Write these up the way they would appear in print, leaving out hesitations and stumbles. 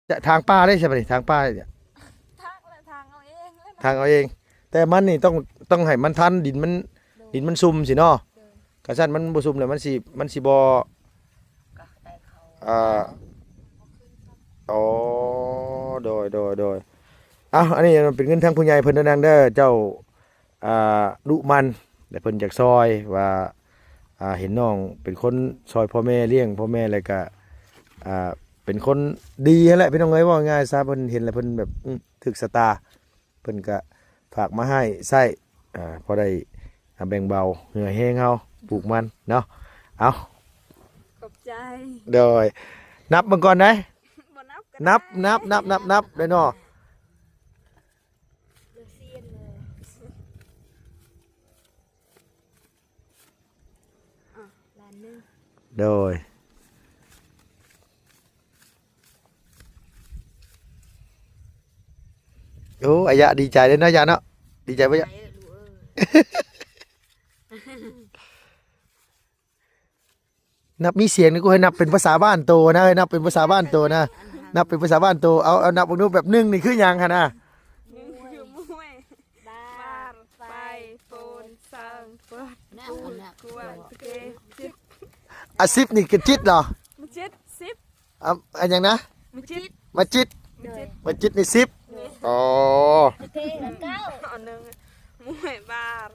จะทางป้าได้ใช่ไหมทางป้าเนี่ยทางละทางเอาเองเลยนะทางเอาเองแต่มันนี่ต้องให้มันทันดินมันซุ่มสิเนาะกระชั้นมันบ่ซุ่มเลยมันสิบ่ก็ได้เขาอ่าอ๋อโดยอันนี้มันเป็นเงินทางผู้ใหญ่เพิ่นนางเด้อเจ้าดุมันแต่เพิ่นจากซอยว่าเห็นน้องเป็นคนซอยพ่อแม่เลี้ยงพ่อแม่แล้วก็เป็นคนดีนั่นแหละพี่น้องเอ้ยว่าง่ายซะเพิ่นเห็นแล้วเพิ่นแบบถึกสตาเพิ่นก็ฝากมาให้ใช้พอได้แบ่งเบาเหงื่อแห้งเฮาปลูกมันเนาะเอาขอบใจโดยนับมันก่อนนะบ่นับก็นับได้เนาะเดือเซียนเลยล้านหนึ่งโดยโอ้อายะดีใจเลยนะยะเนาะดีใจปะยะ นับมีเสียงนี่กูให้นับเป็นภาษาบ้านโตนะให้นับเป็นภาษาบ้านโตนะนับเป็นภาษาบ้านโตเอานับดูแบบ1นี่คือหยังค่ะนะหนึ่งคือมวยบ้านไฟโฟนซังเปิดปูกวนเกจิต10นี่คือจิตเหรอมจิตสิบอันหยังนะมจิตมาจิตนี่10อ๋อเก้าหนึ่งมวยบ้าน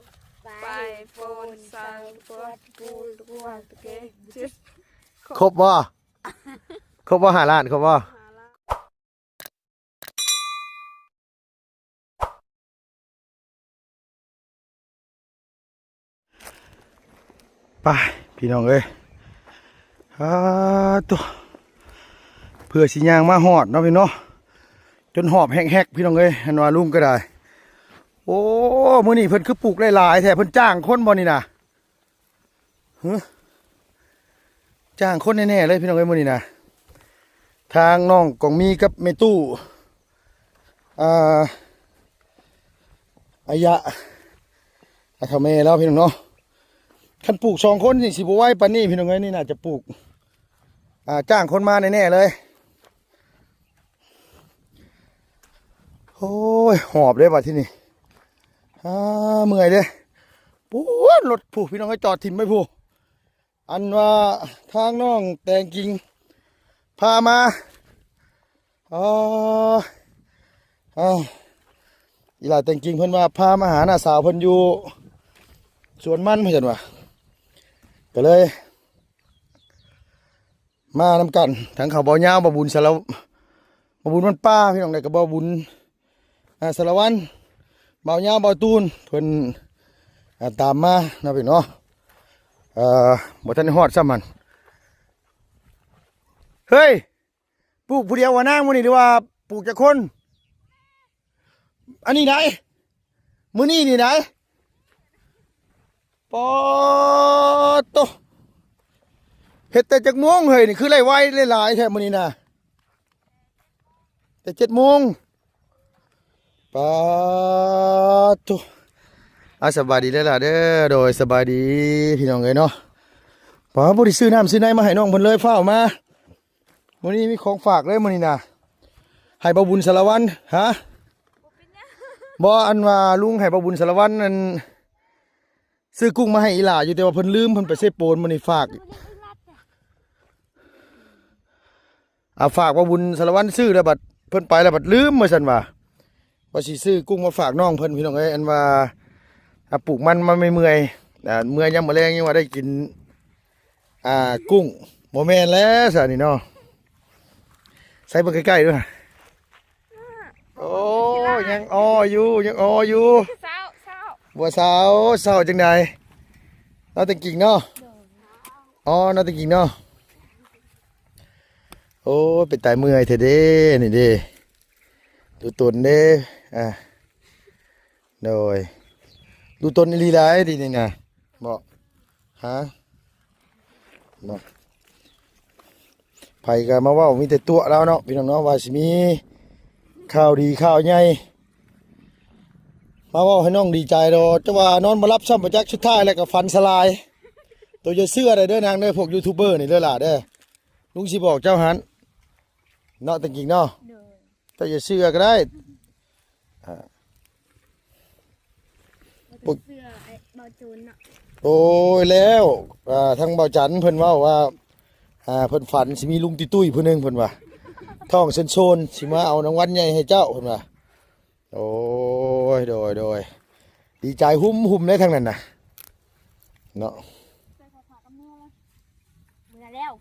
ไฟโฟนซังเปิดปูกวนเกจิตครบบ่5 ล้านครบบ่ไปพี่น้องเอ้ยตัวเพื่อสิย่างมาหอดเนาะพี่เนาะจนหอบแหกๆพี่น้องเอ้ยอันว่าลุงก็ได้โอ้มื้อนี้เพิ่นคือปลูกหลายๆแท้เพิ่นจ้างคนบ่นี่น่ะจ้างคนแน่ๆเลยพี่น้องเอ้ยมื้อนี้น่ะทางน้องกองมีกับแม่ตู้อายะทำแม่แล้วพี่น้องเนาะคันปลูก2 คนนี่สิบ่ไหวปานนี้พี่น้องเอ้ยนี่น่าจะปลูกจ้างคนมาแน่ๆเลยโอ้ยหอบเลยว่ะที่นี่เมื่อยเลยปวดรถผู้พี่น้องให้จอดถิ่มไม่ผู้อันว่าทางน้องแตงกิ่งพามาอีหลาแตงกิ่งเพิ่นว่าพามาหาหน้าสาวเพิ่นอยู่สวนมันเพิ่นว่าก็เลยมานำกันทั้งเขาบ่ยาวบ่บุญสารบ่บุญมันป้าพี่น้องได้ก็บ่บุญสารวันบ่ยาวบ่ตูนเพิ่นตามมาเนาะพี่เนาะบ่ทันฮอดซ้ำมันเฮ้ยปลูกผู้เดียวว่านางมื้อนี้หรือว่าปลูกจักคนอันนี้ไหนมื้อนี้นี่ไหนปอโตเฮ็ดแต่จักโมงเฮ้ยนี่คือไรไว้หลายๆแท้มื้อนี้น่ะแต่7 โมงปาโตสบายดีเลยล่ะเด้อโดยสบายดีพี่น้องเอ้ยเนาะบ่ได้ซื้อน้ำซื้อในมาให้น้องเพิ่นเลยฟ้าวมามื้อนี้มีของฝากเลยมื้อนี้น่ะให้บ่บุญสารวัตรฮะบ่อันว่าลุงให้บ่บุญสารวัตรนั่นซื้อกุ้งมาให้อีหล่าอยู่แต่ว่าเพิ่นลืมเพิ่นไปเซโปนมื้อนี้ฝากฝากบ่บุญสารวัตรซื้อแล้วบัดเพิ่นไปแล้วบัดลืมว่าซั่นว่าสิซื้อกุ้งมาฝากน้องเพิ่นพี่น้องเอ้ยอันว่าปลูกมันไม่เมื่อยเมื่อยยามมื้อแลงยังว่าได้กินกุ้งบ่แม่นแล้วซะนี่เนาะใส่เบิ่งใกล้ๆด้วยโอ้ยังอยู่เศร้าบัวสาวจังใดเราแต่งกิ่งเนาะเราแต่งกิ่งเนาะโอ้เป็นตายเมื่อยเถอะเด้นี่เด้ดูตนเด้โดยดูตนนี่ลีลายดีนี่นะบอกฮะบอกไผก็มาว่ามีแต่ตัวแล้วเนาะพี่น้องเนาะว่าสิมีข่าวดีข่าวใหญ่มาว่าให้น้องดีใจดอกจะว่านอนมารับซ้ำประจักษ์สุดท้ายแล้วก็ฟันสลายตัวจะเสื้ออะไรเด้อนางเด้อพวกยูทูบเบอร์นี่เด้อล่ะเด้อลุงสิบอกเจ้าหัน เนาะตะกี้เนาะ โดย เจ้าจะเชื่อก็ได้ เสื้อไอ้เบาจูนเนาะ โอ้ยแล้วทางเบาจันเพิ่นเว้าว่าเพิ่นฝันสิมีลุงตุ้ยๆผู้หนึงเพิ่นว่าท้องโซนๆสิมาเอารางวัลใหญ่ให้เจ้าเพิ่นว่าโอ้ยโดยดีใจหุ่มๆได้ทั้งนั้นน่ะเนาะ ใส่ผ้าผ้ากับมือแล้ว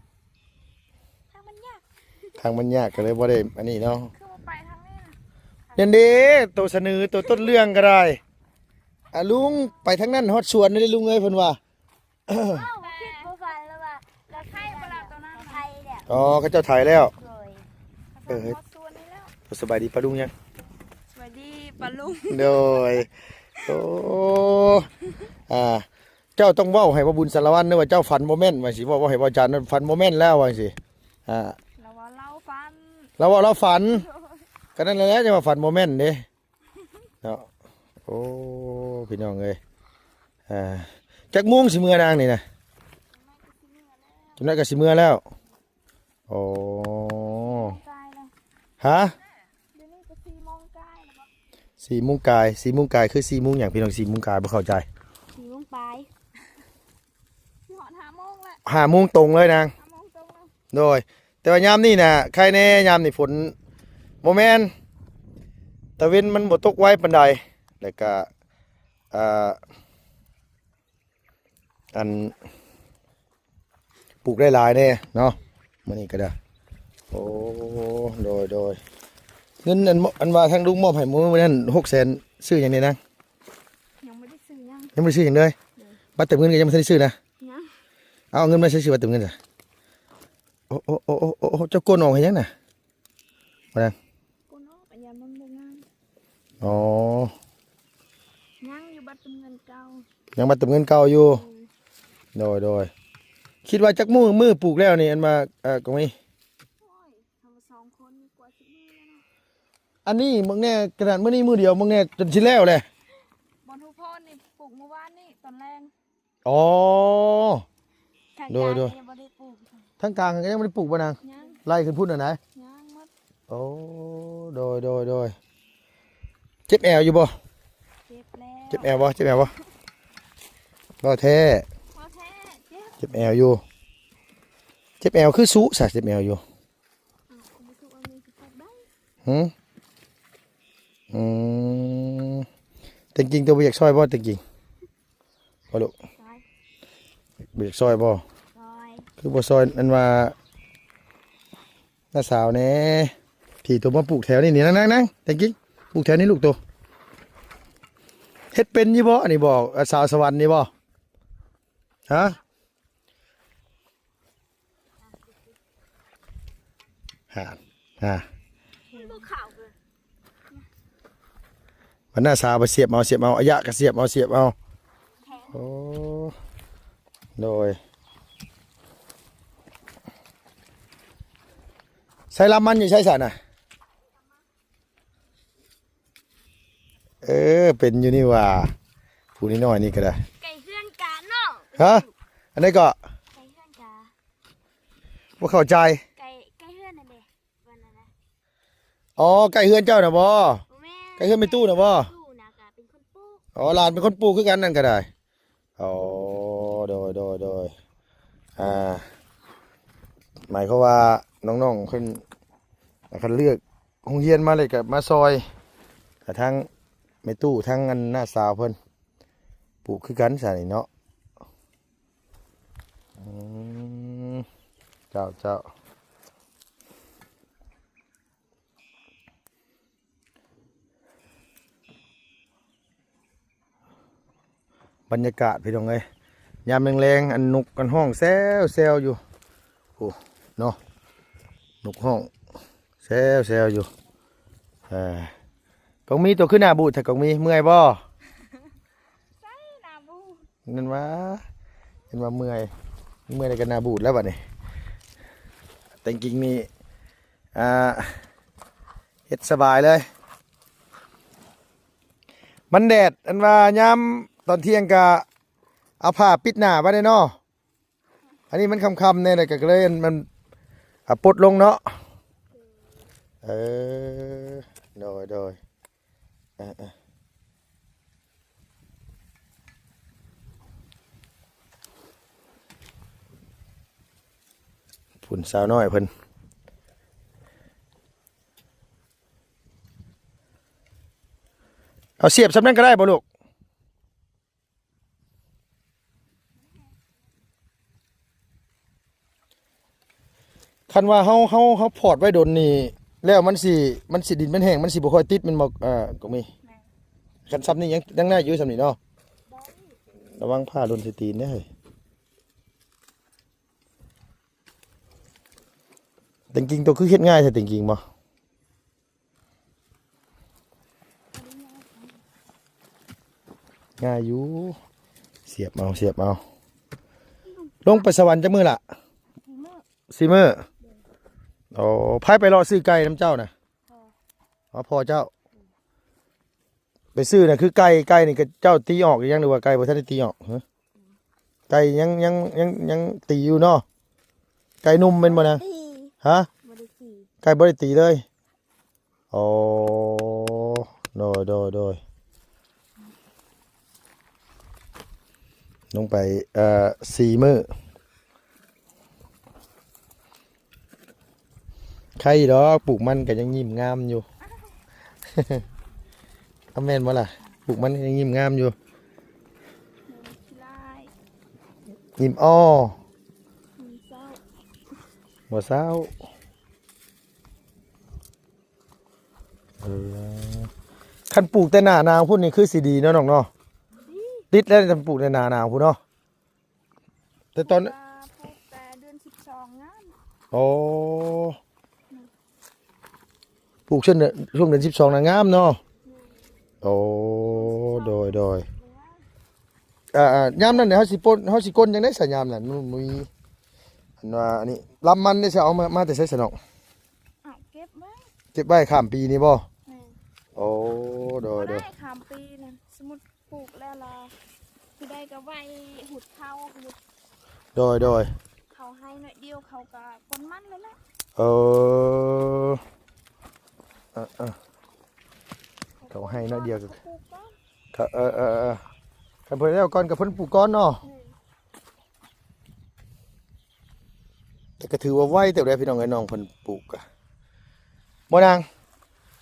ทางมันยาก ทางมันยากก็เลยบ่ได้อันนี้เนาะ คือว่าไปทางนี้นะ นั่นเด้ตัวเสนอตัวต้นเรื่องก็ได้ลุงไปทางนั้นฮอดสวนนี่ลุงเอ้ยเพิ่นว่า เอ้าคิดบ่ฝันแล้วว่าเราไทยบ่ล่ะตัวนั้นไทยเนี่ย อ๋อเขาเจ้าถ่ายแล้ว เลย ส่วนนี้แล้ว สบายดีปะลุงยัง สวัสดีปะลุง โดยโอ้เจ้าต้องเว้าให้ว่าบุญสารวัตรเด้อว่าเจ้าฝันบ่แม่นว่าสิเว้าให้บ่อาจารย์ฝันบ่แม่นแล้วว่าสิเราว่าเราฟัน เราว่าเราฝันก็นั่นแหละจะว่าฝันบ่แม่นเด้เนาะโอ้พี่น้องเอ้ยจักโมงสิมื้อนางนี่นะจังได๋ก็สิมื้อแล้วโอ้ กายเลย ฮะ เดี๋ยวนี้ก็4 โมงกายแล้วบ่ 4 โมงกาย4 โมงกายคือ4 โมงหยังพี่น้อง4 โมงกายบ่เข้าใจ 4 โมงปลายหอด5 โมงแล้ว 5 โมงตรงเลยนาง 5 โมงตรงแล้ว โดยแต่ว่ายามนี่น่ะใครแน่ยามนี่ฝนบ่แม่นตะเว้นมันบ่ตกไว้ปานใดแล้วก็อันปลูกได้หลายแน่เนาะมื้อนี้ก็ได้โอ้โดยเงินอันว่าทางลุงมอบให้มื้อนั้น600,000ซื้อหยังนี่นะ ยังไม่ได้ซื้อยัง ยังบ่ได้ซื้อหยังเลยบัตรเติมเงินก็ยังบ่ทันได้ซื้อนะ ยัง เอาเงินมาซื้อบัตรเติมเงินจ้ะโอ้เจ้าโกนออกให้ยังน่ะว่านั่น กูเนาะปัญญามันบ่งาม อ๋อ ยังอยู่บัตรเงินเก่า ยังบัตรเติมเงินเก่าอยู่โดยคิดว่าจักมือปลูกแล้วนี่อันมาก็มี โอ้ยทำมา2 คนกว่า10 มื้อแล้วเนาะ อันนี้มึงแน่กระดาษมื้อนี้มื้อเดียวมึงแน่จนสิแล้วแหละ บอนทุพรนี่ปลูกเมื่อวานนี่ตอนแรง อ๋อ ทาง โดย การยังบ่ได้ปลูก ทั้งกลางก็ยังบ่ได้ปลูกบ่นาง ยัง ไล่ขึ้นพุ่นน่ะนะ ยังหมด โอ้โดยเจ็บแอวอยู่บ่ เจ็บแล้ว เจ็บแอวบ่บ่แท้ พอแท้เจ็บ เจ็บแอวอยู่เจ็บแอวคือสุซะเจ็บแอวอยู่ ผมบ่ถูกเอาเงินสิปลูกได้ หืมอืมแต่จริงตัวบ่อยากซอยบ่แต่จริงบ่ลูก ซอย บ่อยากซอยบ่ ซอย คือบ่ซอยอันว่าน้าสาวแหน่พี่ตัวมาปลูกแถวนี่นั่งแต่จริงปลูกแถวนี้ลูกตัวเฮ็ดเป็นอยู่บ่อันนี้บ่สาวสวรรค์นี่บ่ฮะฮะ บ่เข้าเลย วันหน้าสาวไปเสียบเอาอายะก็เสียบเอาโอ้โดยใส่ลำมันอยู่ใช่สันน่ะเป็นอยู่นี่ว่าผู้นี้น้อยนี่ก็ได้ ไก่เฮือนกาเนาะ ฮะอันนี้ก็ ไก่เฮือนกา ว่าเข้าใจ ไก่เฮือนนั่นเด้วันนั้นนะ อ๋อไก่เฮือนเจ้าน่ะบ่ แม่ ไก่เฮือนไม่ตู้น่ะบ่ ตู้นะกะเป็นคนปลูก อ๋อหลานเป็นคนปลูกคือกันนั่นก็ได้อ๋อโดยหมายความว่าน้องๆเพิ่นเลือกโรงเรียนมาเลยก็มาซอยแต่ทั้งแม่ตู้ทั้งอันหน้าสาวเพิ่นปลูกคือกันซะนี่เนาะอืมเจ้าบรรยากาศพี่น้องเอ้ยยามแรงๆอันนกกันห้องแซวอยู่โอ้เนาะนกห้องแซวอยู่กองมีตัวขึ้นหน้าบูดถ้ากองมีเมื่อยบ่ ใส่นาบู นั่นว่าเห็นว่าเมื่อยอะไรกันหน้าบูดแล้วบัดนี้แต่จริงๆนี่เฮ็ดสบายเลย มันแดดอันว่ายามตอนเที่ยงก็เอาผ้าปิดหน้าไว้ได้เนาะอันนี้มันค่ำๆเนี่ยเลยก็เลยมันปลดลงเนาะ เออโดยผุ่นสาวน้อยเพิ่นเอาเสียบสำนั้นก็ได้บ่ลูกคันว่าเฮาพอดไว้ดนนี่แล้วมันสิดินมันแห้งมันสิบ่ค่อยติดมันบ่ก็มีคันซ้ำนี่ยังน่าอยู่ซ้ำนี่เนาะระวังผ้าโดนสิตีนเด้อเฮ้ยแต่จริงๆตัวคือเฮ็ดง่ายแท้จริงๆบ่ง่ายอยู่เสียบเอาลงไปสวรรค์จักมื้อล่ะ4 มื้อโอ้พายไปรอซื้อไก่น้ำเจ้าน่ะอ๋อพ่อเจ้าไปซื้อน่ะคือไก่นี่ก็เจ้าตีออกหรือยังหรือว่าไก่บ่ทันได้ตีออกฮะไก่ยังตีอยู่เนาะไก่นุ่มแม่นบ่นะฮะไก่บ่ได้ตีเลยโอ้โดยลงไป4 มื้อใครดอกปลูกมันก็ยังยิ้มงามอยู่ เอาแม่นบ่ล่ะปลูกมันยังยิ้มงามอยู่ยิ้มอ้อบ่เศร้าคันปลูกแต่หน้าหนาวพุ่นนี่คือสิดีเนาะน้องเนาะติดแล้วจะปลูกในหน้าหนาวพุ่นเนาะแต่ตอนปลูกแต่เดือน12งาม โอ้ปลูกช่วงเดือน12น่ะงามเนาะโอ้โดยยามนั้นเนี่ยเฮาสิก้นจังได๋ซะยามนั้นมันมีอันว่าอันนี้ลำมันนี่สิเอามาแต่ไสสนองอ้าวเก็บไว้ข้ามปีนี่บ่แม่ โอ้โดยได้ข้ามปีนั่นสมมุติปลูกแล้วล่ะผู้ใดก็ไว้หุดเข้าหุดโดยเขาให้หน่อยเดียวเขาก็คนมันเลยแหละเขาให้น้อยเดียวก็คันเพิ่นแล้วก่อนกับเพิ่นปลูกก่อนเนาะแต่ก็ถือว่าไวแต่ได้พี่น้องไอ้น้องเพิ่นปลูกอ่ะบ่นาง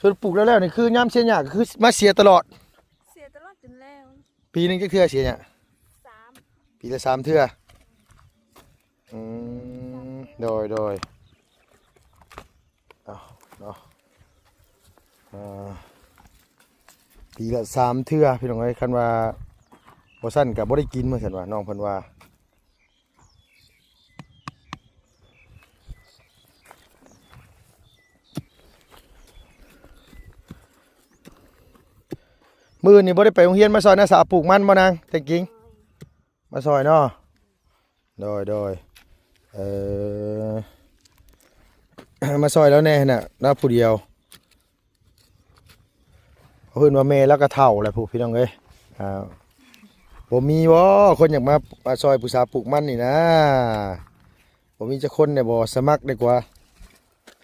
ส่วนปลูกแล้วนี่คือยามเสียหญ้าก็คือมาเสียตลอดจนแล้วปีนึงจักเทื่อเสียหญ้า3ปีละ3 เทื่อโดยเอาเนาะปีละ3 เทื่อพี่น้องเอ้ยคันว่าบ่ซั่นก็บ่ได้กินเหมือนกันว่าน้องเพิ่นว่ามื้อนี้บ่ได้ไปโรงเรียนมาซอยนะสาวปลูกมันบ่นางแต่จริงมาซอยเนาะโดยมาซอยแล้วแน่น่ะนะผู้เดียวเพิ่นว่าแม่แล้วก็เฒ่าแหละผู้พี่น้องเอ้ยบ่มีบ่คนอยากมาซอยผู้สาวปลูกมันนี่นะบ่มีจักคนเนี่ยบ่สมัครดีกว่า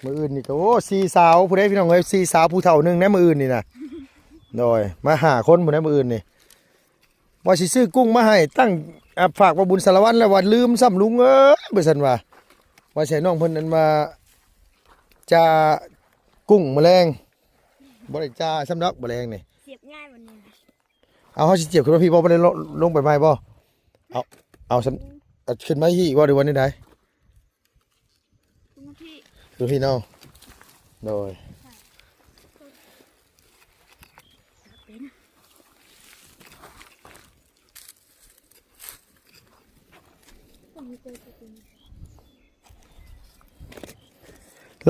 มื้ออื่นนี่ก็โอ้4 สาวผู้ใดพี่น้องเอ้ย4 สาวผู้เฒ่านึงนะมื้ออื่นนี่น่ะโดยมา5 คนผู้ใดมื้ออื่นนี่ว่าสิซื้อกุ้งมาให้ตั้งฝากว่าบุญสารวัตรแล้วว่าลืมซ้ำลุงเอ้ยบ่ซั่นว่าใส่น้องเพิ่นนั้นมาจะกุ้งแมลงบ่ได้จ้าซ้ำดอกแมลงนี่เสียบง่ายวันนี้เอาเฮาสิเจ็บขึ้นมาพี่บ่ได้ลงไปใหม่บ่เอาขึ้นมาอีกว่าหรือวันนี้ได้ดูพี่น้องโดย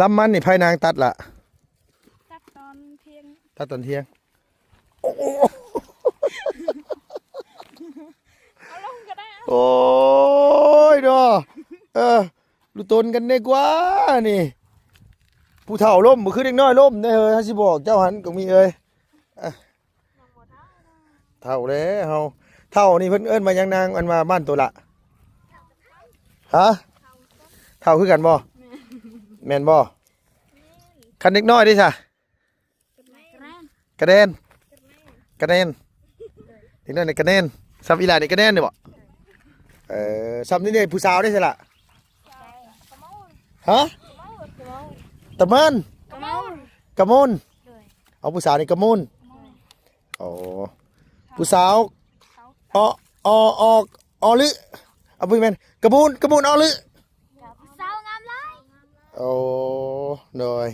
ลำมันนี่ภายนางตัดละตัดตอนเที่ยงเอาลงก็ได้โอ้ยดอดูตนกันได้กว่านี่ผู้เฒ่าล้มบ่คือเด็กน้อยล้มได้เฮ้ยฮะสิบอกเจ้าหันก็มีเอ้ยเฒ่าแล้วเฒ่านี่เพิ่นเอิ้นมายังนางอันมาบ้านตัวละฮะเฒ่าคือกันบ่แม่นบ่ คันเด็กน้อยดิซะ กระแนน กระเด็นเด็กน้อยในกระเด็นซ้ำอีหลาในกระเด็นนี่บ่ซ้ำนี่เนี่ยผู้สาวได้ใช่ละฮะตะเมิน กระเมาก ระมุนเอาผู้สาวนี่กระมุนโอ้ผู้สาวอลึเอาไปแม่นกระมุนอลึ สาวงามไร โอ้หน่อย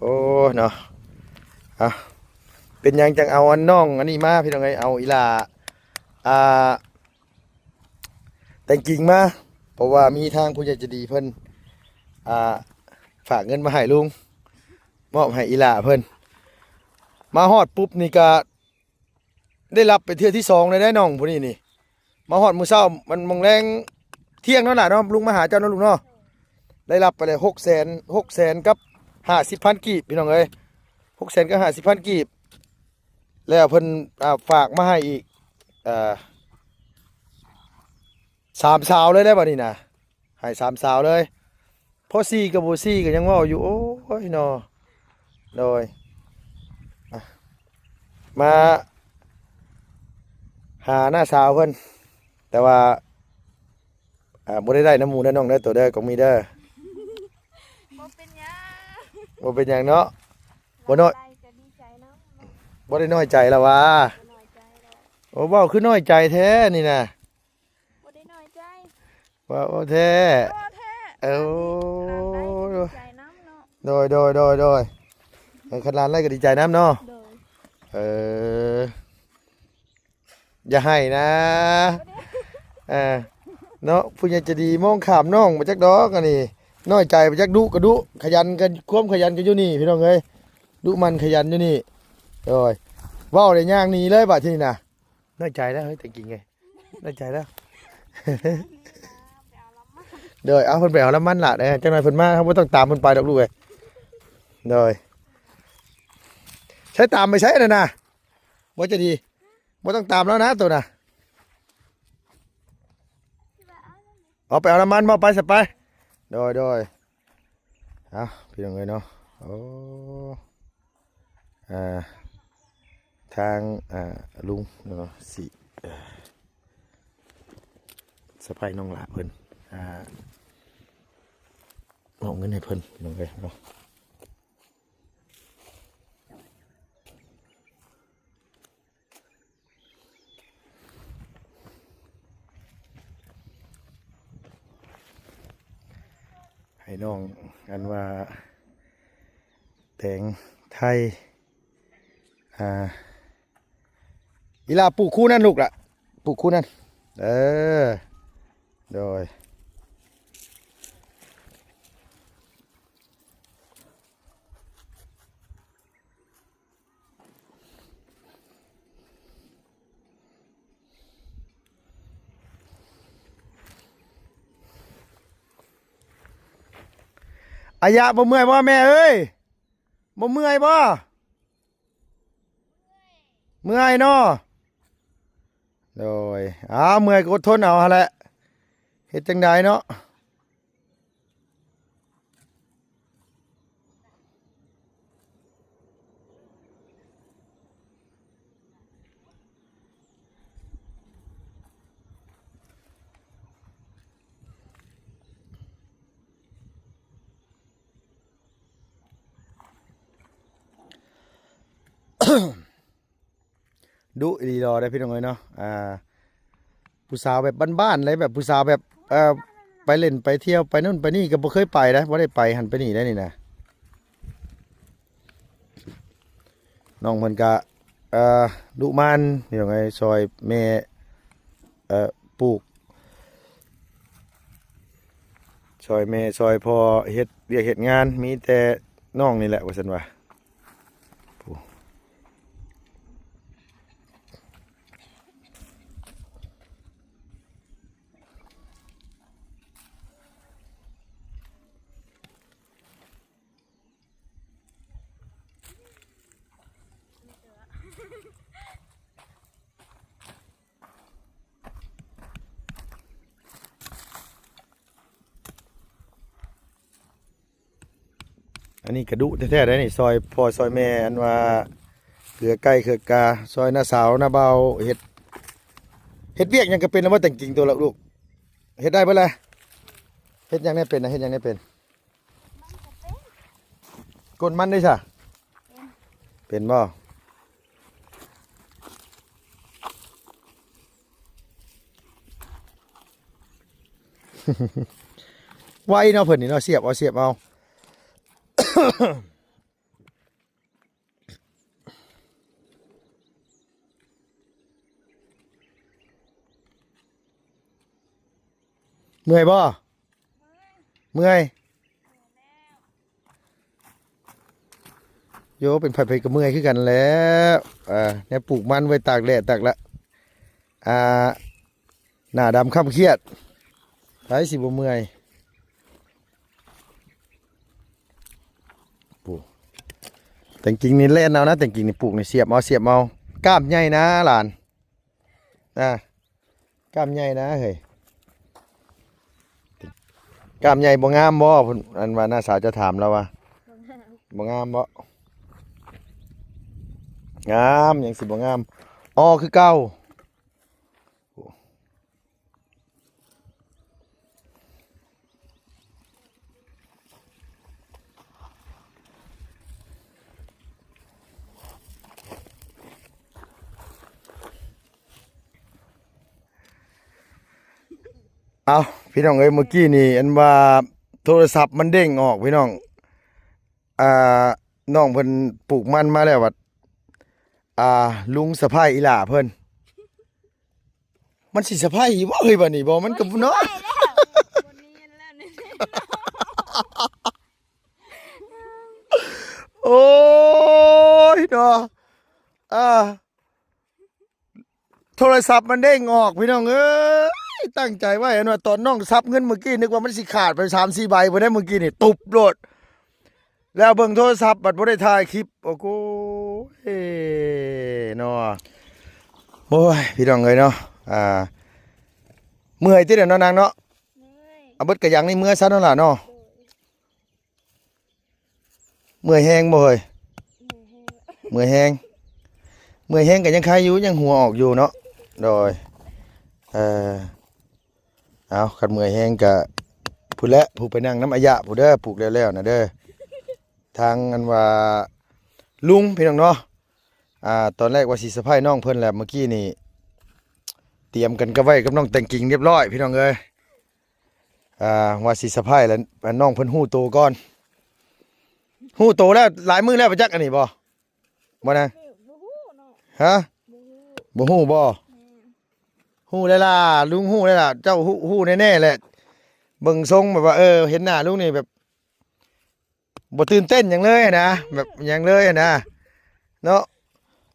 โอ้เนาะอ่ะเป็นหยังจังเอาอันน้องอันนี้มาพี่น้องไงเอาอีหลาแต่งกิ่งมาเพราะว่ามีทางผู้ใหญ่ใจะดีเพิ่นฝากเงินมาให้ลุงมอบให้อีหลาเพิ่นมาฮอดปุ๊บนี่ก็ได้รับไปเทื่อที่สองเลยได้น้องผู้นี้นี่มาฮอดมื้อเช้ามันมงแรงเที่ยงเนาะล่ะเนาะลุงมาหาเจ้าเนาะลุงเนาะได้รับไปเลย600,000กับ50,000กีบพี่น้องเอ้ย600,000กับ50,000กีบแล้วเพิ่นฝากมาให้อีก3 สาวเลยได้บ่นี่นะให้3 สาวเลยพอ4กับบ่4ก็ยังเว้าอยู่โอ้ยเนาะโดยมาหาหน้าสาวเพิ่นแต่ว่าบ่ได้น้ำหมูน้ำน้องเด้อตัวเด้อก็มีเด้อ บ่เป็นหยัง บ่เป็นหยังเนาะบ่น้อย ใจก็ดีใจเนาะ บ่ได้น้อยใจแล้วว่า บ่น้อยใจแล้ว โอ้เว้าคือน้อยใจแท้นี่นะ บ่ได้น้อยใจ ว่าโอ้แท้ โอ้แท้ เอ้า ดีใจน้ำเนาะ โดยคันลานไล่ก็ดีใจน้ำเนาะ โดย เอออย่าให้นะเนาะผู้ใหญ่ใจะดีมองขามน้องมาจักดอกอันนี้น้อยใจมาจักดุกระดุขยันกันความขยันกันอยู่นี่พี่น้องเอ้ยดุมันขยันอยู่นี่โดยเว้าได้ย่างหนี้เลยบัดทีนี้นะน้อยใจแล้วเฮ้ยแต่กินไงน้อยใจแล้ว โดยเอาเพิ่นไปเอาละมันล่ะเด้จังหน่อยเพิ่นมาเฮาบ่ต้องตามเพิ่นไปดอกลูกเอ้ยโดยใช้ตามไปใช้น่ะนะบ่จะดีบ่ต้องตามแล้วนะตัวน่ะเอาไปเอาละมันบ่ไปซะไปโดยเอาพี่น้องเอ้ยเนาะโอ้ทางลุงเนาะสิสะพายน้องหลาเพิ่นเอาเงินให้เพิ่นลงไปเนาะให้น้องกันว่าแต่งไทยอีลาปลูกคู่นั่นลูกล่ะปลูกคู่นั่นโดยอายะบ่เมื่อยบ่แม่เอ้ยบ่เมื่อยบ่เมื่อยเนาะโดยเมื่อยก็อดทนเอาหั่นแหละเฮ็ดจังไดเนาะดุดีรอได้พี่น้องเอ้ยเนาะผู้สาวแบบบ้านๆเลยแบบผู้สาวแบบไปเล่นไปเที่ยวไปนู่นไปนี่ก็บ่เคยไปนะบ่ได้ไปหันไปนี่ได้นี่นะน้องเพิ่นก็ดุมันพี่น้องเอ้ยซอยแม่ปลูกซอยแม่ซอยพ่อเฮ็ดเวียกเฮ็ดงานมีแต่น้องนี่แหละว่าซั่นว่า อันนี้กระดุแท้ๆได้นี่ซอยพ่อซอยแม่อันว่าเขือไก่เขือกาซอยน้าสาวน้าเบาเฮ็ดเวียกหยังก็เป็นแล้วว่าแต่งจริงตัวละลูกเฮ็ดได้เบ่ล่ะเฮ็ดหยังได้เป็นนะเฮ็ดหยังได้เป็นกดมันได้ซะเป็นบ่ไว้เนาะเพิ่นนี่เนาะเสียบเอา เมื่อยบ่เมื่อยโยเป็นไผกับเมื่อยคือกันแล้วเนี่ยปลูกมันไว้ตากแดดตากละหน้าดำค่ำเครียดไผสิบ่เมื่อยปลูกแต่จริงนี่เล่นเอานะแต่จริงนี่ปลูกนี่เสียบเอากล้ามใหญ่นะหลานกล้ามใหญ่นะเฮ้ยกล้ามใหญ่บ่งามบ่เพิ่นอันว่าน้าสาวจะถามเราว่าบ่งามบ่งามหยังสิบ่งามอ๋อคือเก่าเอาพี่น้องเอ้ยเมื่อกี้นี่อันว่าโทรศัพท์มันเด้งออกพี่น้องน้องเพิ่นปลูกมันมาแล้วว่าลุงสะพ้ายอีหล่าเพิ่นมันสิสะพ้ายบ่เฮ้ยบัดนี้บ่มันก็เนาะ วันนี้แล้วนี่ โอ้ยเนาะโทรศัพท์มันเด้งออกพี่น้องเอ้ยตั้งใจไว้อันว่าตอนน้องซับเงินเมื่อกี้นึกว่ามันสิขาดไป3-4 ใบบ่ได้เมื่อกี้นี่ตุบโลดแล้วเบิ่งโทรศัพท์บัดบ่ได้ถ่ายคลิปโอ้โหเนาะโอ้ยพี่น้องเอ้ยเนาะเมื่อยติเด้อเนาะนางเนาะเอาเบิดกะยังนี่เมื่อยซะเนาะล่ะเนาะเมื่อยแฮงบ่เฮ้ยเมื่อยแฮงก็ยังคายอยู่ยังหัวออกอยู่เนาะโดยเอาคันเมื่อยแฮงก็ผู้และผู้ไปนั่งน้ำอายะผู้เด้อปลูกแล้วๆนะเด้อทางอันว่าลุงพี่น้องเนาะตอนแรกว่าสิสะพายน้องเพิ่นแหละเมื่อกี้นี่เตรียมกันก็ไว้กับน้องแต่งกิ่งเรียบร้อยพี่น้องเอ้ยว่าสิสะพายแล้วน้องเพิ่นฮู้โตก่อนฮู้โตแล้วหลายมื้อแล้วไปจักอันนี้บ่นะฮะบ่ฮู้บ่ฮู้แล้วล่ะลุงฮู้แล้วล่ะเจ้าฮู้แน่ๆแหละเบิ่งทรงแบบว่าเห็นหน้าลุงนี่แบบบ่ตื่นเต้นหยังเลยนะแบบหยังเลยนะเนาะ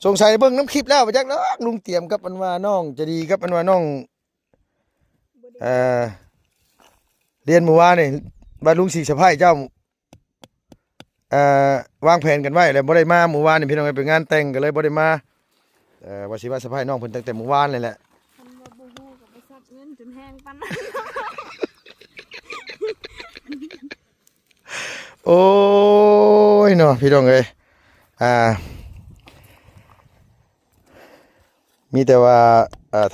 สงสัยเบิ่งน้ำคลิปแล้วไปจักเนาะลุงเตรียมกับอันว่าน้องจะดีกับอันว่าน้องเรียนเมื่อวานนี่ว่าลุงสิสะพายเจ้าวางแผนกันไว้แล้วบ่ได้มาเมื่อวานนี่พี่น้องไปงานแต่งก็เลยบ่ได้มาว่าสิว่าสะพายน้องเพิ่นตั้งแต่เมื่อวานเลยแหละ คันว่าบ่ฮู้ก็ไปซับเงินจนแห้งปานนั้น โอ้ยเนาะพี่น้องเอ้ยมีแต่ว่า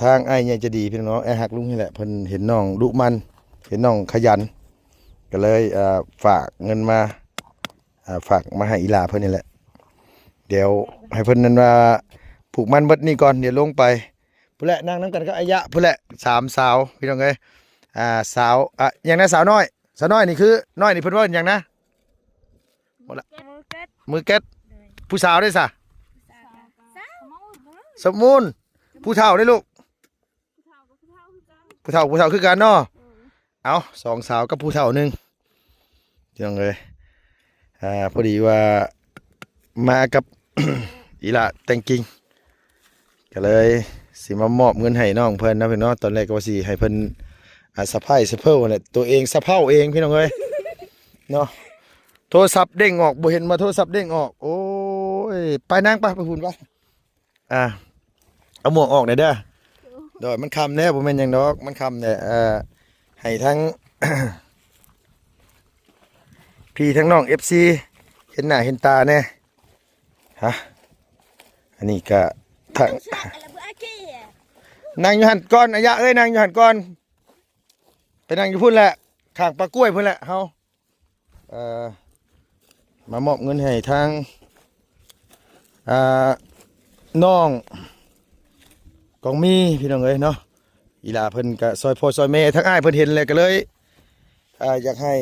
ทางไอ้เนี่ยจะดีพี่น้องไอ้หักลุงนี่แหละเพิ่นเห็นน้องดุมันเห็นน้องขยันก็เลยฝากเงินมาฝากมาให้อีหลาเพิ่นนี่แหละเดี๋ยวให้เพิ่นนั้นว่าผูกมันเบิดนี่ก่อนเดี๋ยวลงไปผู้แหละนั่งน้ำกันก็อายะผู้แหละ3 สาวพี่น้องเอ้ยสาวอย่างนั้นสาวน้อยนี่คือน้อยนี่เพิ่นว่าอย่างนะมือเก็ตผู้สาวได้ซะสมมูลผู้เฒ่าได้ลูกผู้เฒ่าคือกันเนาะเอา2 สาวกับผู้เฒ่า1พี่น้องเอ้ยพอดีว่ามากับ อีหล่าแต่งกิ่งก็เลยสิมามอบเงินให้น้องเพิ่นนะพี่น้องตอนแรกก็ว่าสิให้เพิ่นสะพายสะเพิ่นแหละตัวเองสะเพ้าเองพี่น้องเอ้ยเนาะโทรศัพท์เด้งออกบ่เห็นมาโทรศัพท์เด้งออกโอ้ยไปนั่งไปพุ่นไปเอาหมวกออกหน่อยเด้อโดยมันคำแน่บ่แม่นหยังดอกมันคำเนี่ยให้ทั้ง พี่ทั้งน้อง FC ห็นหน้าเห็นตาแน่ฮะอันนี้ก็ทางนั่งอยู่หันก่อนอายะเอ้ยนั่งอยู่หันก่อนไปนั่งอยู่พุ่นแหละข้างปลากล้วยพุ่นแหละเฮามามอบเงินให้ทางน้องกองมีพี่น้องเอ้ยเนาะอีหลาเพิ่นก็ซอยพ่อซอยแม่ทั้งอ้ายเพิ่นเห็นเลยก็เลยอยากให้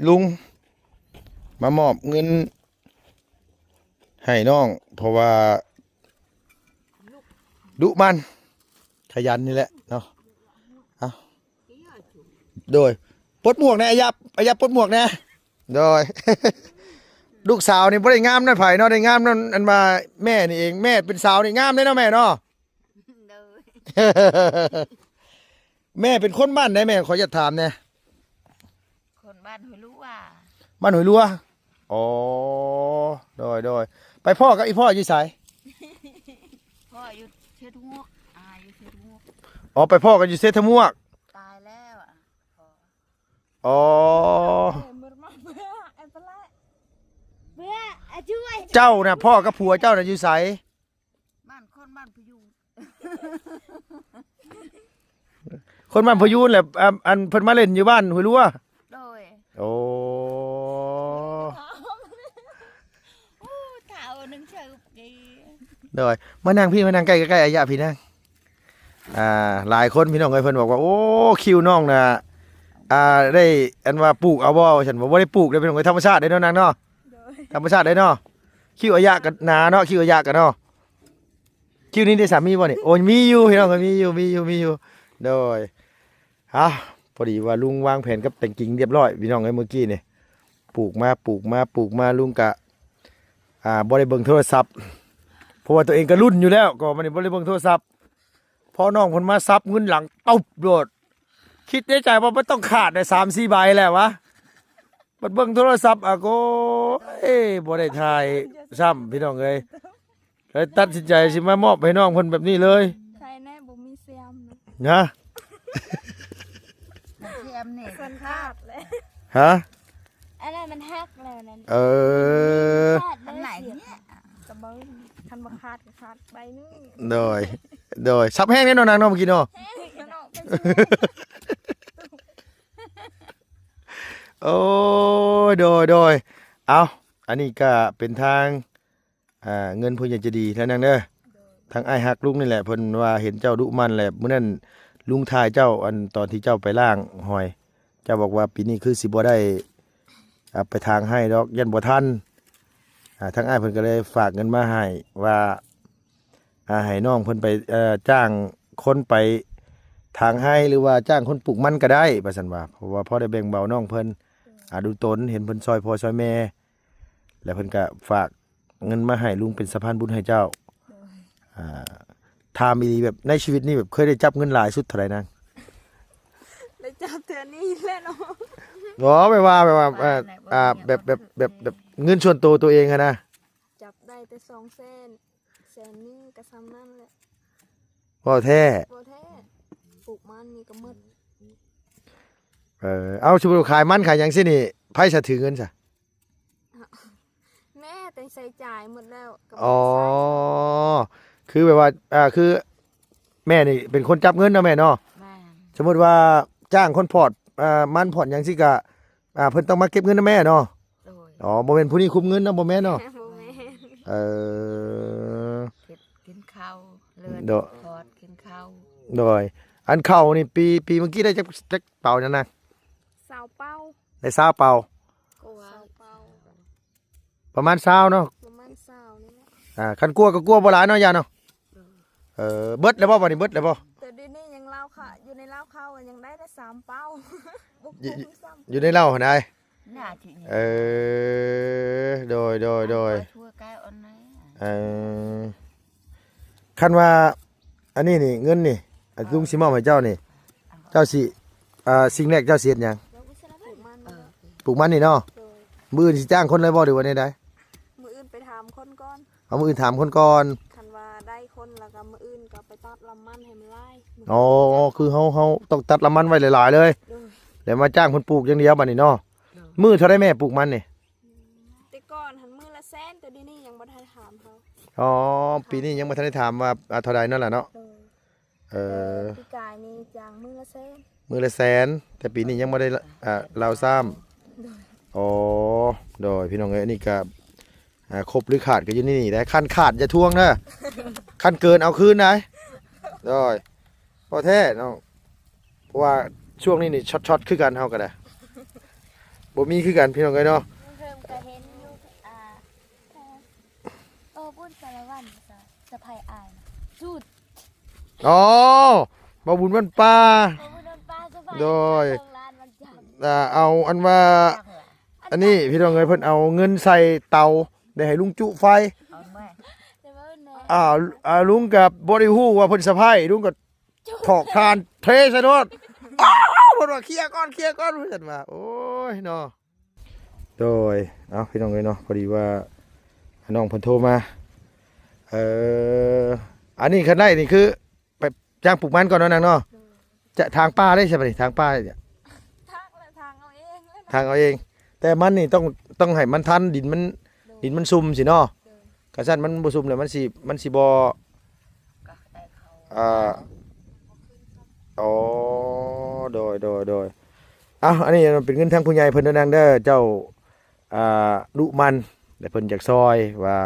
ลุงมามอบเงินให้น้องเพราะว่าดุมันขยันนี่แหละเนาะเอาโดยปลดหมวกนะอายับปลดหมวกนะโดย ลูกสาวนี่บ่ได้งามนั่นไผเนาะได้งามนั่นอันมาแม่นี่เองแม่เป็นสาวนี่งามเด้เนาะแม่เนาะ แม่เป็นคนบ้านไหนแม่ขอจะถามเนี่ยคนบ้านหอยรู้ว่าบ้านหอยลัวอ๋อโดยไปพ่อกับอีพ่ออยู่ไส พ่ออยู่เชทุงกอาอยู่เชทุงกอ๋อไปพ่อกันอยู่เซทมวกตายแล้วอ่ะอ๋อเจ้าน่ะพ่อกับผัวเจ้าน่ะอยู่ไสบ้านคนบ้านพยุงคนบ้านพยูนแหละอันเพิ่นมาเล่นอยู่บ้านหอยลัวโดยโอ้เท่านึงเชิบดีโดยมานั่งพี่มานั่งใกล้ๆอายะพี่นั่งหลายคนพี่น้องเอ้ยเพิ่นบอกว่าโอ้คิวน้องน่ะได้อันว่าปลูกเอาบ่ฉันบ่ได้ปลูกได้เป็นของธรรมชาติได้เนาะนางเนาะธรรมชาติได้เนาะคิวอายะกันนาเนาะคิวอายะกันเนาะคิวนี้ได้สามีบ่นี่โอ้ยมีอยู่พี่น้องก็มีอยู่โดยพอดีว่าลุงวางแผนกับแต่งกิ่งเรียบร้อยพี่น้องไอ้เมื่อกี้นี่ปลูกมาลุงกะบ่ได้เบิ่งโทรศัพท์เพราะว่าตัวเองก็รุ่นอยู่แล้วก็มันบ่ได้เบิ่งโทรศัพท์พอน้องเพิ่นมาซับเงินหลังตุ๊บโดดคิดในใจว่ามันต้องขาดได้3-4 ใบแล้ววะบัดเบิ่งโทรศัพท์ก็บ่ได้ถ่ายซ้ำพี่น้องเอ้ยเลยตัดสินใจสิมามอบให้น้องเพิ่นแบบนี้เลยใครแน่บ่มีเสียมนะเทียมนี่มันขาดเลยฮะอันนั้นมันหักแล้วนั่นอันไหนเนี่ยกระเบื้องคันบ่ขาดก็ขาดใบนึงโดยซับแห้งแน่นอนนางเนาะเมื่อกี้เนาะโอ้โดยเอาอันนี้ก็เป็นทางเงินผู้ใหญ่จะดีแล้วนางเด้อทางอ้ายฮักลุงนี่แหละเพิ่นว่าเห็นเจ้าดุมันแหละมื้อนั้นลุงทายเจ้าอันตอนที่เจ้าไปล่างหอยเจ้าบอกว่าปีนี้คือสิบ่ได้ไปทางให้ดอกยันบ่ทันทางอ้ายเพิ่นก็เลยฝากเงินมาให้ว่าให้น้องเพิ่นไปจ้างคนไปทางให้หรือว่าจ้างคนปลูกมันก็ได้ว่าซั่นว่าเพราะว่าพอได้แบ่งเบาน้องเพิ่นดูตนเห็นเพิ่นซอยพ่อซอยแม่แล้วเพิ่นก็ฝากเงินมาให้ลุงเป็นสะพานบุญให้เจ้าถ้ามีแบบในชีวิตนี้แบบเคยได้จับเงินหลายสุดเท่าไหร่นางได้จับเทื่อนี้แหละเนาะไม่ว่าแบบเงินส่วนตัวเองอะนะจับได้แต่200,000แสนนึงก็ซ้ำนั่นแหละบ่แท้ปลูกมันนี่ก็หมดเอาชุบขายมันขายหยังสินี่ไผจะถือเงินซะแม่แต่ใช้จ่ายหมดแล้วอ๋อคือแบบว่าคือแม่นี่เป็นคนจับเงินเนาะแม่เนาะสมมติว่าจ้างคนพอร์ตมันพอร์ตหยังสิกะเพิ่นต้องมาเก็บเงินนะแม่เนาะอ๋อบ่แม่นผู้นี้คุมเงินนะบ่แม่นเนาะกินข้าวเลือดพอร์ตกินข้าวโดยอันเข้านี่ปีเมื่อกี้ได้จักเป่านั่นน่ะ20เป่าได้20เป่าประมาณ20เนาะประมาณ20นี่แหละคันกลัวก็กลัวบ่หลายเนาะย่าเนาะเบิดแล้วบ่บัดนี้เบิดแล้วบ่แต่เดี๋ยวนี้ยังเล่าค่ะอยู่ในเล่าเข้ายังได้3เป้าอยู่ในเล่าหั่นได้น่าสิโดยทั่วกายอ่อนไหนคันว่าอันนี้นี่เงินนี่ลุงสิมอบให้เจ้านี่เจ้าสิสิ่งแรกเจ้าสิเฮ็ดหยังปลูกมันนี่เนาะมื้ออื่นสิจ้างคนเลยบ่หรือว่าได้มื้ออื่นไปถามคนก่อนเอามื้ออื่นถามคนก่อนคันว่าได้คนแล้วก็มื้ออื่นก็ไปตัดลำมันให้มันหลายอ๋อคือเฮาต้องตัดลำมันไว้หลายๆเลยแล้วมาจ้างคนปลูกอย่างเดียวบัดนี้เนาะมื้อเท่าได้แม่ปลูกมันนี่แต่ก่อนหันมื้อ อ๋อปีนี้ยังบ่ทันได้ถามว่าเท่าใดนั่นล่ะเนาะ โดย เออ ปีกายนี่จางมือละแสน มื้อละแสนแต่ปีนี้ยังบ่ได้ลาวซ้ำอ๋อโดยพี่น้องเอ้ยอันนี้ก็ครบหรือขาดก็อยู่นี่ได้คันขาดอย่าทวงเด้อคันเกินเอาคืนได้โดยพอแท้น้องเพราะว่าช่วงนี้นี่ช็อตๆคือกันเฮาก็ได้บ่มีคือกันพี่น้องเอ้ยเนาะ เพิ่มก็เห็นอยู่โอ้บุญสารวัตรสะพายอายจุด อ๋อบ่บุญวันป่า โอ้บุญโดนป้าสะพาย โดย โรงร้านมันจับ เอาอันว่าอันนี้พี่น้องเอ้ยเพิ่นเอาเงินใส่เตาได้ให้ลุงจุไฟ เอาแม่ แต่ว่าแหน่ ลุงกับบ่ได้ฮู้ว่าเพิ่นสะพายลุงก็ถอกทานเทใส่โดดอ้าวเพิ่นว่าเคลียร์ก่อนเพิ่นว่าโอ้ยเนาะโดยเอาพี่น้องเอ้ยเนาะพอดีว่าน้องเพิ่นโทรมาอันนี้คันได้นี่คือไปจ้างปลูกมันก่อนเนาะนางเนาะจะทางป้าได้ใช่ป่ะนี่ทางป้าเนี่ย ทางละทางเอาเองเลย ทางเอาเอง แต่มันนี่ต้องให้มันทันดินมันซุ่มสิเนาะกระชั้นมันบ่ซุ่มเลยมันสิบ่ ก็ได้เขา อ๋อโดยอันนี้มันเป็นเงินทางผู้ใหญ่เพิ่นเด้อนางเด้อเจ้าดุมันแต่เพิ่นอยากซอยว่า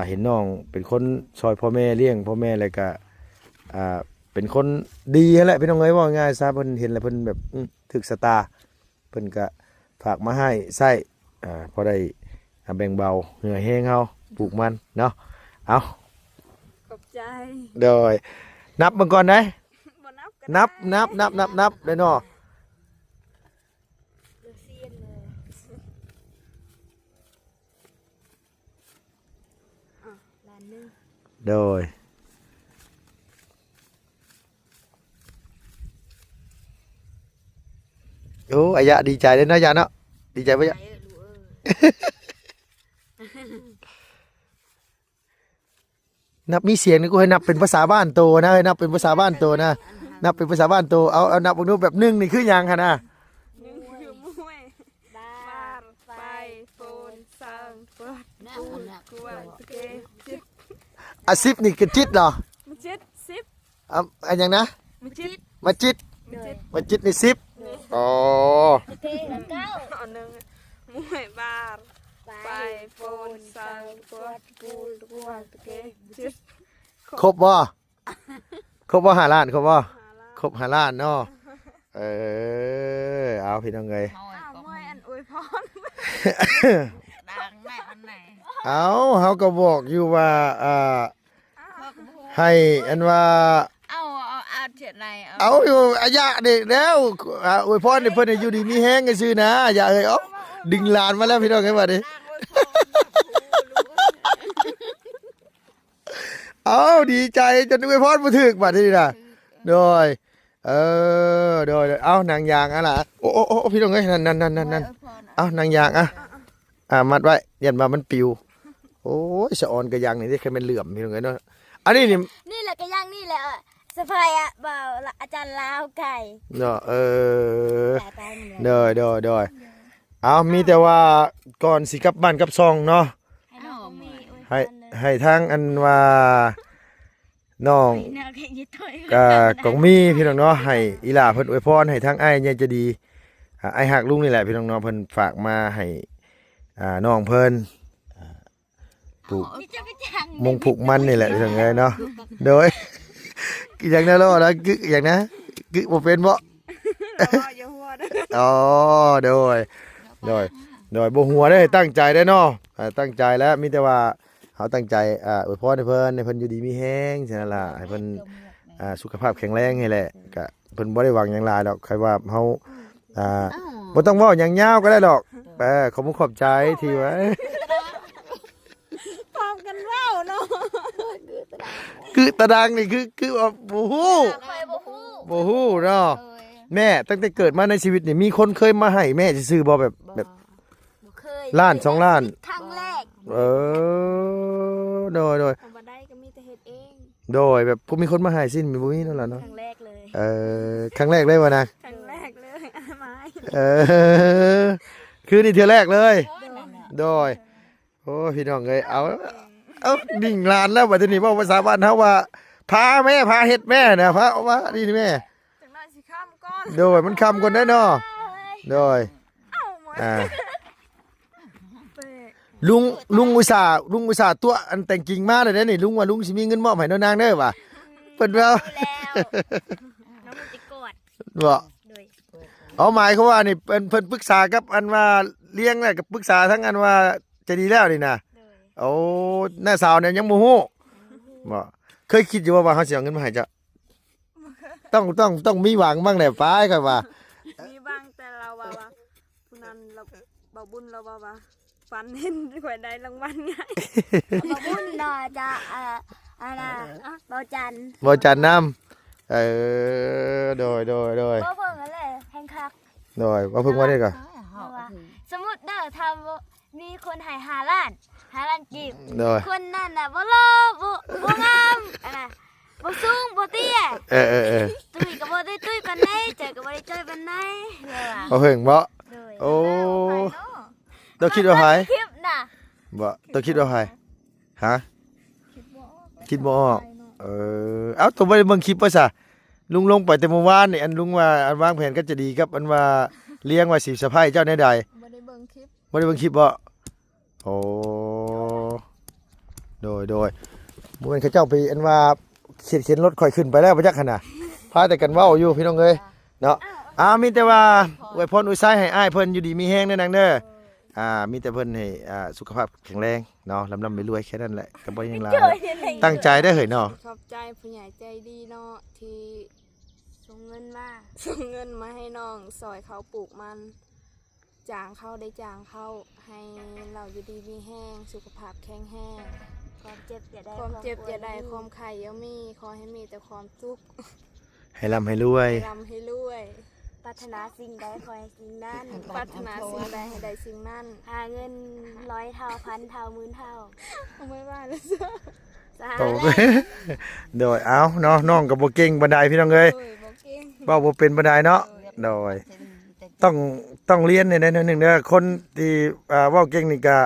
เห็นน้องเป็นคนซอยพ่อแม่เลี้ยงพ่อแม่แล้วก็เป็นคนดีนั่นแหละพี่น้องเอ้ยว่าง่ายซะเพิ่นเห็นแล้วเพิ่นแบบถึกสตาเพิ่นก็ฝากมาให้ใช้พอได้แบ่งเบาเหนื่อยแห้งเฮาปลูกมันเนาะเอา ขอบใจ โดยนับมาก่อนนะ บ่นับกัน นับได้เนาะ เลือเซียนเลย ล้านหนึง โดยโอ้อายะดีใจเลยเนาะยะเนาะดีใจปะยะ ไอ้ลูกนับมีเสียงนี่กูให้นับเป็นภาษาบ้านโตนะให้นับเป็นภาษาบ้านโตนะนับเป็นภาษาบ้านโตเอานับดูแบบ1นี่คือหยังคะนะ หนึ่งคือมวย บ้า บาร์ไฟโฟนซังกวด แน่ กู คนน่ะ กวดตะเกจิบ 10นี่คือจิตเหรอ มันจิตสิบ อันหยังนะ มันจิต มาจิต มันจิต มาจิตนี่10อ๋อ เท่แล้วเก้า เอาหนึ่งมวยบาร์ไฟโฟนซังกวดกูกวดตะเกจิบ ครบบ่ครบบ่5ล้านครบบ่ หาละ ครบ5ล้านเนาะเอาพี่น้องเอ้ย เอา อ้าว ก็ มวยอันอวยพร ดังแม่อันไหน เอาเขาก็บอกอยู่ว่า พ่อก็บอก ให้อันว่า เอาเจ็ดไหน เอาอยู่อายะเด็กแล้วอวยพรให้เพิ่นให้อยู่ดีมีแฮงกันซื่อนะอย่าเอ้ยเอาดึงหลานมาแล้วพี่น้องเอ้ยว่าดิเอาดีใจจนอวยพรบ่ถึกบัดนี้น่ะโดยโดยเอานางยางอะล่ะโอ้พี่น้องเอ้ยนั่นเอานางยางมัดไว้ยันมามันปิวโอ้ยสะออนกระยังนี่ได้แค่เป็นเหลื่อมพี่น้องเอ้ยเนาะอันนี้นี่ นี่แหละก็ย่างนี่แหละสะพายบ่าวอาจารย์ลาวไก่ เนาะแต่ตายหมดเลย โดยเอามีแต่ว่าก่อนสิกลับบ้านกลับซองเนาะ ให้น้องมีอวยพ ให้ รเลย ให้ทางอันว่าน้อง แนวแข่งยึดถ้วย กองมีพี่น้องเนาะให้อีหล่าเพิ่นอวยพรให้ทางอ้ายเนี่ยจะดีไอ้ายหักลุงนี่แหละพี่น้องเนาะเพิ่นฝากมาให้น้องเพิ่นปลูก นี่จะไปจัง มงผูกมันนี่แหละพี่น้องเอ้ยเนาะโดยอย่างนั้นแล้วนะกึอย่างนะกึบ่เป็นบ่ อย่าหัวเด้อ อ๋อโดยบ่หัวได้ตั้งใจได้เนาะตั้งใจแล้วมีแต่ว่าเขาตั้งใจอวยพรให้เพิ่นอยู่ดีมีแฮงฉะนั้นล่ะให้เพิ่นสุขภาพแข็งแรงให้แหละก็เพิ่นบ่ได้หวังหยังหลายดอกใครว่าเฮาบ่ต้องเว้าหยังยาวก็ได้ดอกขอบคุณขอบใจที่ว่า พร้อมกันเว้าเนาะ คือตะดังนี่คือว่าบ่ฮู้ ไปบ่ฮู้ บ่ฮู้เนาะแม่ตั้งแต่เกิดมาในชีวิตนี่มีคนเคยมาให้แม่ซื่อๆบ่แบบ บ่เคย ล้าน2ล้าน ครั้งแรก โดย ทำบ่ได้ก็มีแต่เฮ็ดเอง แบบพวกมีคนมาให้สิ้นมีบ่มีนั่นล่ะ ค เนาะ รั้งแรกเลย ครั้งแรกเลยวะนะ ครั้งแรกเลยอาไม้ คือนี่เทื่อแรกเลย นั่นน่ะ โดยโอ้พี่น้องเอ้ยเอา เอ้าดิ่งลานแล้วบัดนี้เว้าภาษาบ้านเฮาว่าพาแม่พาเฮ็ดแม่นะพาเอามานี่แม่ จังนั้นสิข้ามก้อน โดยมันคำก่อนได้เนาะโดย เอ้าหมด อ่า เป๊ะ ลุงอุตส่าห์ตัวอันแต่งกิ่งมาเลยเด้นี่ลุงว่าลุงสิมีเงินมอบให้น้องนางเด้อว่ะเพิ่นว่า แล้วน้องมันจะกอด บ่ โดย เอาหมายเขามว่านี่เพิ่นปรึกษากับอันว่าเลี้ยงแล้วกับปรึกษาทั้งอันว่าจะดีแล้วนี่นะ โดย โอ้หน้าสาวเนี่ยยังบ่ฮู้บ่เคยคิดอยู่ว่าเขาสิเอาเงินมาให้จ้ะต้องมีหวังบ้างแหละป้ายครับว่า มีบ้างแต่เราว่าผู้นั้นเราเบาบุญเราว่าฝันเห็นข่อยได้รางวัลไง บบุญน่ะจะอะไรเบาจันทร์ บ่จันน้ำโดย บ่เพิ่งนั่นแหละแห่งคัก โดยว่าเพิ่งว่าได้ก่อน สมมุติเด้อทำมีคนให้5 ล้านกีบ โดย คนนั่นน่ะบ่รอบ่งามอันน่ะบ่สูงบ่เตี้ย เออ ตุ้ยก็บ่ได้ตุ้ยปานใดเจอก็บ่ได้เจอปานใดเลยว่ะ บ่เพิ่งบ่ โดย โอ้ต้องคิดว่าไผ คลิปน่ะ บ่ต้องคิดว่าไผฮะคิดบ่ออกเอ้าตัวบ่ได้เบิ่งคลิปว่าซะลุงลงไปแต่เมื่อวานนี่อันลุงว่าอันวางแผนก็จะดีครับอันว่าเลี้ยงว่าสิสะใภ้เจ้าแน่ใด บ่ได้เบิ่งคลิป บ่ได้เบิ่งคลิปบ่โอ้โดยบ่แม่นเขาเจ้าไปอันว่าเข็นรถข่อยขึ้นไปแล้วบ่จักหั่นน่ะพาแต่กันเว้าอยู่พี่น้องเอ้ยเนาะมีแต่ว่าอวยพรอวยไสให้อ้ายเพิ่นอยู่ดีมีแฮงเด้อนางเด้อมีแต่เพิ่นให้สุขภาพแข็งแรงเนาะร่ำรวยแค่นั้นแหละก็บ่ยังหลายตั้งใจได้อเฮ้ยเนาะ ขอบใจผู้ใหญ่ใจดีเนาะที่ ส่งเงินมา ส่งเงินมาให้น้องซอยเขาปลูกมันจางเข้าได้จางเข้าให้เราอยู่ดีมีแห้งสุขภาพแข็งแรง ความเจ็บอย่าได้ ความเจ็บอย่าได้ค คว วามไข่อย่ามีขอให้มีแต่ความสุข ให้ร่ำให้รวย รำให้รวย ปรารถนาสิ่งใดขอให้สิ่งนั้น ปรารถนาสิ่งใดให้ได้สิ่งนั้น หาเงิน100 เท่าพันเท่าหมื่นเท่า เอาไม่ว่าเลยจ้ะ สา โต ธุ โดยเอาเนาะน้องก็บ่เก่งปานใดพี่น้องเอ้ย โอ้ยบอกเก่ง เว้าบ่เป็นปานใดเนาะโดยต้องเรียนในนั้นหนึงเด้อคนที่เว้าเก่งนี่ก็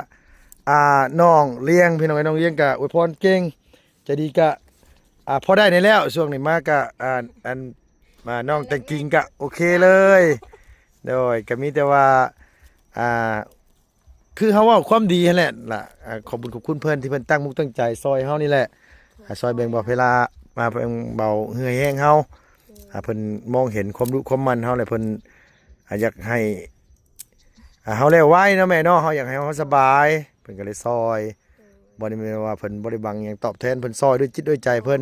น้องเลี้ยงพี่น้องไอ้น้องเลี้ยงก็อวยพรเก่งจะดีก็พอได้ในแล้วช่วงนี้มาก็อันมาน้องแต่งกิ่งก็โอเคเลยโดยก็มีแต่ว่าคือเฮาเว้าความดีนั่นแหละล่ะขอบคุณเพิ่นที่เพิ่นตั้งมุกตั้งใจซอยเฮานี่แหละซอยแบ่งเบาเวลามาแบ่งเบาเหงื่อแห้งเฮาเพิ่นมองเห็นความรู้ความมันเฮาเลยเพิ่นอยากให้เฮาแล้วไว้เนาะแม่เนาะเฮาอยากให้เฮาสบายเพิ่นก็เลยซอยบ่ได้แม่นว่าเพิ่นบ่ได้บังหยังตอบแทนเพิ่นซอยด้วยจิตด้วยใจเพิ่น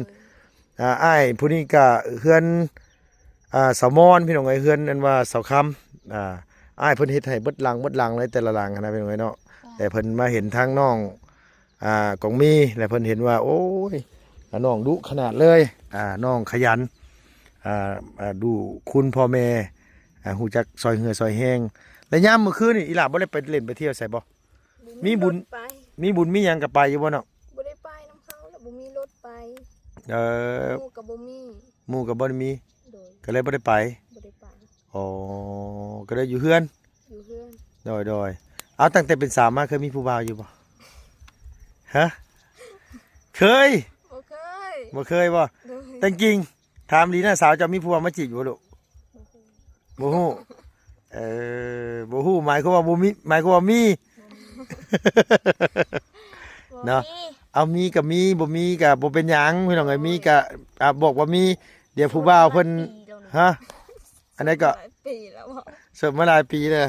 อ้ายผู้นี้ก็เฮือนสาวมอนพี่น้องเอ้ยเฮือนอันว่าสาวคำอ้ายเพิ่นเฮ็ดให้เบิดหลังเลยแต่ละหลังนะพี่น้องเอ้ยเนาะแต่เพิ่นมาเห็นทางน้องกองมีแล้วเพิ่นเห็นว่าโอ้ยน้องดุขนาดเลยน้องขยันดูคุณพ่อแม่ฮู้จักซอยเหือซอยแห้งแล้วยามมื้อคืนนี่อีหล่าบ่ได้ไปเล่นไปเที่ยวไสบ่ มีบุญ รถไป มีหยังก็ไปอยู่บ่เนาะ บ่ได้ไปน้ำเขาแล้วบ่มีรถไป ห หมู่กับบ่มี มู่ก็บ่ได้มี โดย ก็เลยบ่ได้ไป บ่ได้ไป อ๋อก็เลยอยู่เฮือน อยู่เพื่อน โดยเอาตั้งแต่เป็นสาวมาเคยมีผู้บ่าวอยู่บ่ฮะเคย บ่เคย บ่เคยบ่ โดย แต่จริงถามดีนะสาวจะมีผัวมาจีบอยู่บ่ลูกบ่ฮู้บ่ฮู้หมายความว่าบ่มีหมายความว่ามี เนาะ เอามีก็มีบ่มีก็บ่เป็นหยังพี่น้องเอ้ยมีก็บอกว่ามีเดี๋ยวผู้บ่าวเพิ่นฮะอันนี้ก็ หลายปีแล้วบ่ เสิร์ฟมาหลายปีแล้ว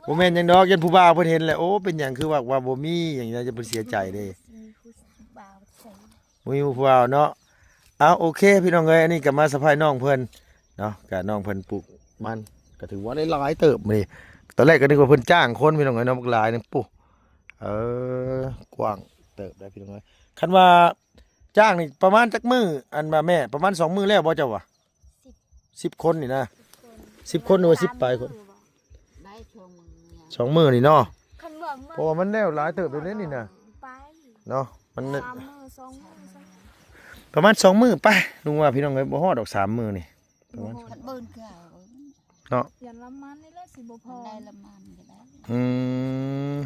บ่แม่นหยังดอกยันผู้บ่าวเพิ่นเห็นแล้วโอ้เป็นหยังคือว่าบ่มีหยังจะเพิ่นเสียใจเด้บ่มีผู้บ่าวเนาะเอาโอเคพี่น้องเอ้ยอันนี้ก็มาสะพายน้องเพิ่นเนาะก็น้องเพิ่นปลูกมันก็ถือว่าได้หลายเติบมื้อนี้ตอนแรกก็นึกว่าเพิ่นจ้างคนพี่น้องเอ้ยเนาะบักหลายนึงปุ๊กว้างเติบได้พี่น้องเอ้ยคันว่าจ้างนี่ประมาณจักมื้ออันว่าแม่ประมาณ2มื้อแล้วบ่เจ้าว่า10คนนี่นะ10คนหรือว่า10ปลายคน ได้ช่วงมึงเนี่ย 2มื้อนี่เนาะ คันว่า เพราะว่ามันแล้วหลายเติบเลยนี่นะ ไป เนาะมัน 3 มื้อ 2 มื้อ ประมาณ2มื้อไปลุงว่าพี่น้องเอ้ยบ่ฮอดดอก3มื้อนี่ประมาณ ขัดเบิ้ลเก่า เนาะ ยันละมันนี่แหละสิบ่พอ ได้ละมันก็ได้ อืม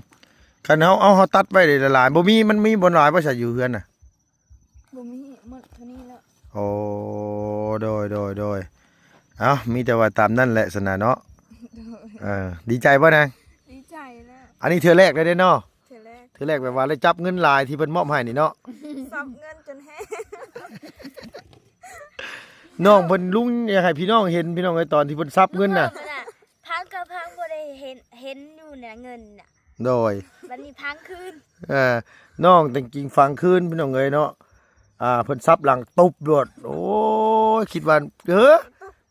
คันเฮาตัดไว้ได้หลายๆบ่มีมันมีบ่หลายบ่ใช่อยู่เฮือนน่ะ บ่มีหมดเท่านี้แล้ว โอ้โดยเอ้ามีแต่ว่าตามนั่นแหละสนะเนาะดีใจบ่นาง ดีใจแล้ว อันนี้เทื่อแรกเลยเด้เนาะ เทอแรก เทื่อแรกแบบว่าได้จับเงินหลายที่เพิ่นมอบให้นี่เนาะ ซับเงินจนแห้ง น้องเพิ่นลุงอยากให้พี่น้องเห็นพี่น้องไอ้ตอนที่เพิ่นซับเงินน่ะ พังกับพังบ่ได้เห็นอยู่เนี่ยเงินน่ะ โดย บัดนี้พังคืน น้องแต่งกิ่งฟังคืนพี่น้องเอ้ยเนาะเพิ่นซับหลังตุบโดดโอ้ยคิดว่า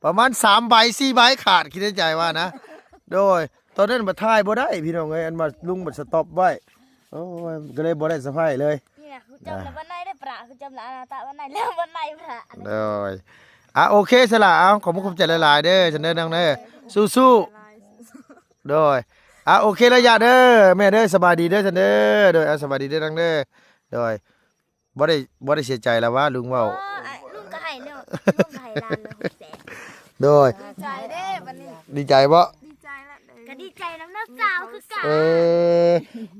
ประมาณ3ใบ4ใบขาดคิดในใจว่านะโดยตอนนั้นมาถ่ายบ่ได้พี่น้องเอ้ยอันมาลุงมาสต็อปไว้โอ้ยก็เลยบ่ได้สะพายเลย นี่น่ะคือจำแล้ววันไหนได้ประคือจำแล้วอนาตะวันไหนแล้ววันไหนพระ โดยโอเคสละเอาขอบคุณใจหลายๆเด้อฉันเด้อน้องเด้อสู้ๆโดยโอเคแล้วอย่าเด้อแม่เด้อสบายดีเด้อฉันเด้อโดยสบายดีเด้อน้องเด้อโดยบ่ได้เสียใจแล้วว่าลุงเว้า ลุงก็ให้เนาะลุงก็ให้ล้านเลย600,000 โดย ดีใจเด้บัดนี้ ดีใจบ่ ดีใจแล้วเด้ ก็ดีใจน้ำสาวคือกัน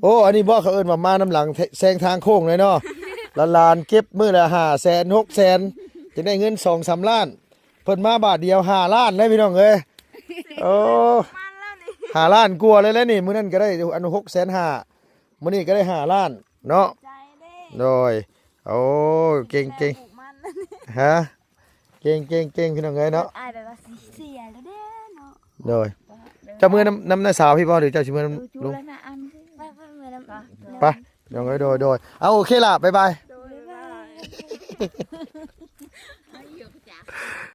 โอ้อันนี้บ่เขาเอิ้นว่ามาน้ำหลังแซงทางโค้งเลยเนาะล้านๆเก็บมื้อละ500,000 600,000จะได้เงิน 2-3 ล้านเพิ่นมาบาทเดียว5ล้านเลยพี่น้องเอ้ยโอ้ มันแล้วนี่ 5ล้านกว่าเลยแล้วนี่มื้อนั้นก็ได้อัน650,000มื้อนี้ก็ได้5ล้านเนาะ ใจเด้ โดยโอ้เก่ง ปลูกมันแล้วนี่ ฮะเก่งพี่น้องเอ้ยเนาะ อายแบบว่าเสียแล้วเด้อเนาะ โดยเจ้ามือน้ำหน้าสาวพี่บ่หรือเจ้าสิมือน้ำ จู ลุง แล้วนะอัน ไม่เหมือนน้ำ ไปน้องเอ้ยโดยเอาโอเคล่ะบ๊ายบาย โดย